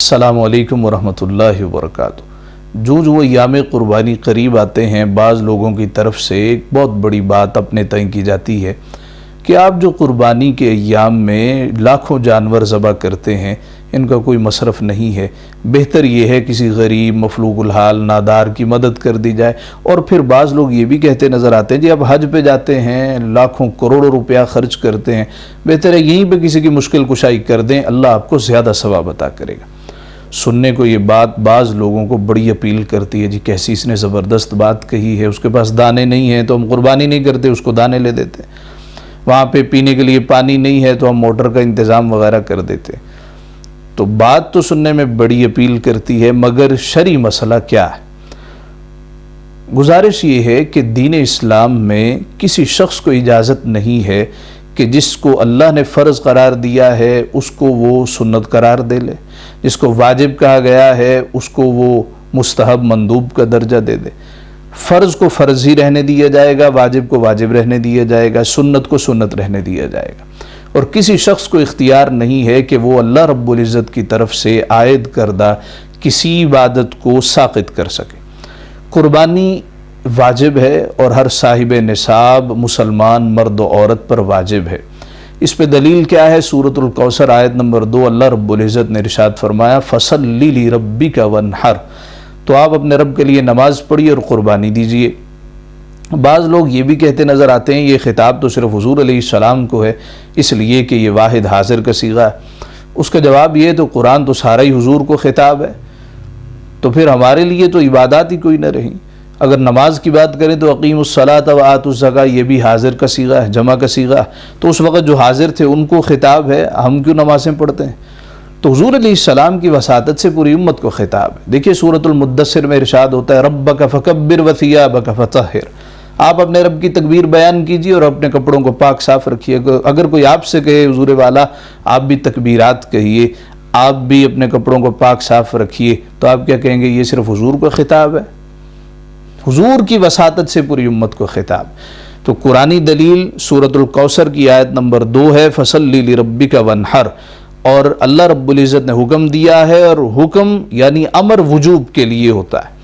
السلام علیکم ورحمۃ اللہ وبرکاتہ۔ وہ ایام قربانی قریب آتے ہیں، بعض لوگوں کی طرف سے ایک بہت بڑی بات اپنے تئیں کی جاتی ہے کہ آپ جو قربانی کے ایام میں لاکھوں جانور ذبح کرتے ہیں، ان کا کوئی مصرف نہیں ہے، بہتر یہ ہے کسی غریب مفلوق الحال نادار کی مدد کر دی جائے۔ اور پھر بعض لوگ یہ بھی کہتے نظر آتے ہیں جی اب حج پہ جاتے ہیں، لاکھوں کروڑوں روپیہ خرچ کرتے ہیں، بہتر ہے یہیں پہ کسی کی مشکل کشائی کر دیں، اللہ آپ کو زیادہ ثواب عطا کرے گا۔ سننے کو یہ بات بعض لوگوں کو بڑی اپیل کرتی ہے، جی کیسی اس نے زبردست بات کہی ہے، اس کے پاس دانے نہیں ہیں تو ہم قربانی نہیں کرتے، اس کو دانے لے دیتے، وہاں پہ پینے کے لیے پانی نہیں ہے تو ہم موٹر کا انتظام وغیرہ کر دیتے۔ تو بات تو سننے میں بڑی اپیل کرتی ہے، مگر شرعی مسئلہ کیا ہے؟ گزارش یہ ہے کہ دین اسلام میں کسی شخص کو اجازت نہیں ہے کہ جس کو اللہ نے فرض قرار دیا ہے اس کو وہ سنت قرار دے لے، جس کو واجب کہا گیا ہے اس کو وہ مستحب مندوب کا درجہ دے دے۔ فرض کو فرض ہی رہنے دیا جائے گا، واجب کو واجب رہنے دیا جائے گا، سنت کو سنت رہنے دیا جائے گا، اور کسی شخص کو اختیار نہیں ہے کہ وہ اللہ رب العزت کی طرف سے عائد کردہ کسی عبادت کو ساقط کر سکے۔ قربانی واجب ہے اور ہر صاحب نصاب مسلمان مرد و عورت پر واجب ہے۔ اس پہ دلیل کیا ہے؟ سورۃ الکوثر آیت نمبر 2 اللہ رب العزت نے ارشاد فرمایا فَصَلِّ لِرَبِّكَ وَانْحَرْ، تو آپ اپنے رب کے لیے نماز پڑھیے اور قربانی دیجئے۔ بعض لوگ یہ بھی کہتے نظر آتے ہیں یہ خطاب تو صرف حضور علیہ السلام کو ہے اس لیے کہ یہ واحد حاضر کا صیغہ ہے۔ اس کا جواب یہ ہے تو قرآن تو سارا ہی حضور کو خطاب ہے، تو پھر ہمارے لیے تو عبادات ہی کوئی نہ رہی۔ اگر نماز کی بات کریں تو اقیم الصلاۃ وآتوا الزکاۃ، یہ بھی حاضر کا صیغہ ہے، جمع کا صیغہ ہے، تو اس وقت جو حاضر تھے ان کو خطاب ہے، ہم کیوں نمازیں پڑھتے ہیں؟ تو حضور علیہ السلام کی وساطت سے پوری امت کو خطاب ہے۔ دیکھیے سورۃ المدثر میں ارشاد ہوتا ہے ربک فکبر وثیابک فطہر، آپ اپنے رب کی تکبیر بیان کیجیے اور اپنے کپڑوں کو پاک صاف رکھیے۔ اگر کوئی آپ سے کہے حضور والا آپ بھی تکبیرات کہیے، آپ بھی اپنے کپڑوں کو پاک صاف رکھیے، تو آپ کیا کہیں گے؟ یہ صرف حضور کو خطاب ہے، حضور کی وساطت سے پوری امت کو خطاب۔ تو قرآنی دلیل سورۃ الکوثر کی آیت نمبر 2 ہے فَصَلِّ لِرَبِّكَ وَانْحَرْ، اور اللہ رب العزت نے حکم دیا ہے، اور حکم یعنی امر وجوب کے لیے ہوتا ہے۔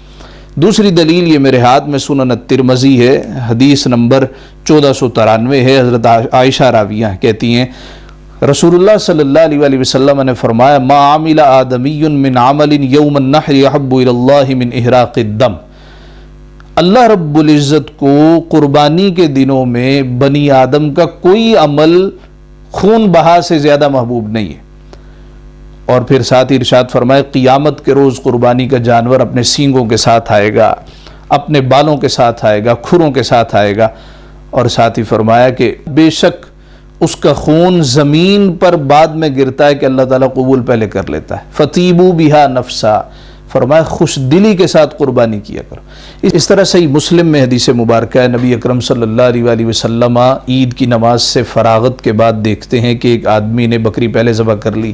دوسری دلیل یہ میرے ہاتھ میں سنن الترمذی ہے، حدیث نمبر 1493 ہے، حضرت عائشہ راویہ کہتی ہیں رسول اللہ صلی اللہ علیہ وآلہ وسلم نے فرمایا ما عمل آدمی من عمل یوم النحر احب الی اللہ من احراق الدم، اللہ رب العزت کو قربانی کے دنوں میں بنی آدم کا کوئی عمل خون بہا سے زیادہ محبوب نہیں ہے۔ اور پھر ساتھ ہی ارشاد فرمائے قیامت کے روز قربانی کا جانور اپنے سینگوں کے ساتھ آئے گا، اپنے بالوں کے ساتھ آئے گا، کھروں کے ساتھ آئے گا، اور ساتھ ہی فرمایا کہ بے شک اس کا خون زمین پر بعد میں گرتا ہے کہ اللہ تعالیٰ قبول پہلے کر لیتا ہے۔ فَطِيبُوا بِهَا نَفْسًا، فرمایا خوش دلی کے ساتھ قربانی کیا کرو۔ اس طرح صحیح مسلم میں حدیث مبارکہ ہے، نبی اکرم صلی اللہ علیہ وآلہ وسلم عید کی نماز سے فراغت کے بعد دیکھتے ہیں کہ ایک آدمی نے بکری پہلے ذبح کر لی،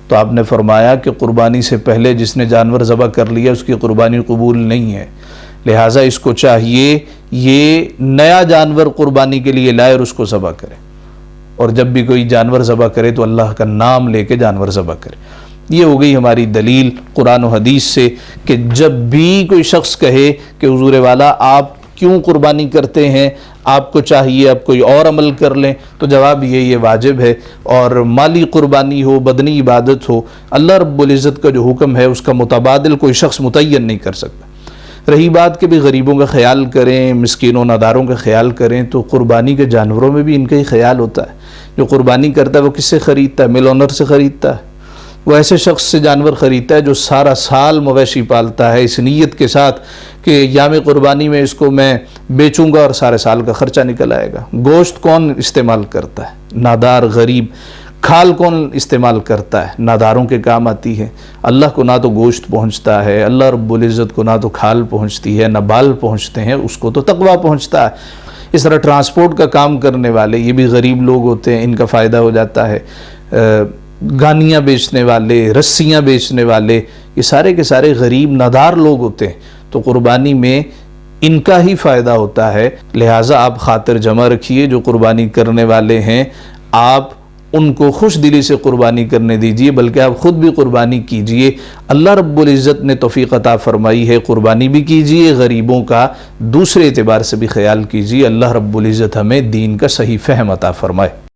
تو آپ نے فرمایا کہ قربانی سے پہلے جس نے جانور ذبح کر لیا اس کی قربانی قبول نہیں ہے، لہٰذا اس کو چاہیے یہ نیا جانور قربانی کے لیے لائے اور اس کو ذبح کرے، اور جب بھی کوئی جانور ذبح کرے تو اللہ کا نام لے کے جانور ذبح کرے۔ یہ ہو گئی ہماری دلیل قرآن و حدیث سے کہ جب بھی کوئی شخص کہے کہ حضور والا آپ کیوں قربانی کرتے ہیں، آپ کو چاہیے آپ کوئی اور عمل کر لیں، تو جواب یہ واجب ہے، اور مالی قربانی ہو بدنی عبادت ہو، اللہ رب العزت کا جو حکم ہے اس کا متبادل کوئی شخص متعین نہیں کر سکتا۔ رہی بات کہ بھی غریبوں کا خیال کریں، مسکینوں ناداروں کا خیال کریں، تو قربانی کے جانوروں میں بھی ان کا ہی خیال ہوتا ہے۔ جو قربانی کرتا ہے وہ کس سے خریدتا ہے؟ مل اونر سے خریدتا ہے، وہ ایسے شخص سے جانور خریدتا ہے جو سارا سال مویشی پالتا ہے اس نیت کے ساتھ کہ یام قربانی میں اس کو میں بیچوں گا اور سارے سال کا خرچہ نکل آئے گا۔ گوشت کون استعمال کرتا ہے؟ نادار غریب۔ کھال کون استعمال کرتا ہے؟ ناداروں کے کام آتی ہے۔ اللہ کو نہ تو گوشت پہنچتا ہے، اللہ رب العزت کو نہ تو کھال پہنچتی ہے، نہ بال پہنچتے ہیں، اس کو تو تقویٰ پہنچتا ہے۔ اس طرح ٹرانسپورٹ کا کام کرنے والے یہ بھی غریب لوگ ہوتے ہیں، ان کا فائدہ ہو جاتا ہے۔ گانیاں بیچنے والے، رسیاں بیچنے والے، یہ سارے کے سارے غریب نادار لوگ ہوتے ہیں، تو قربانی میں ان کا ہی فائدہ ہوتا ہے۔ لہٰذا آپ خاطر جمع رکھیے جو قربانی کرنے والے ہیں، آپ ان کو خوش دلی سے قربانی کرنے دیجئے، بلکہ آپ خود بھی قربانی کیجئے۔ اللہ رب العزت نے توفیق عطا فرمائی ہے، قربانی بھی کیجئے، غریبوں کا دوسرے اعتبار سے بھی خیال کیجئے۔ اللہ رب العزت ہمیں دین کا صحیح فہم عطا فرمائے۔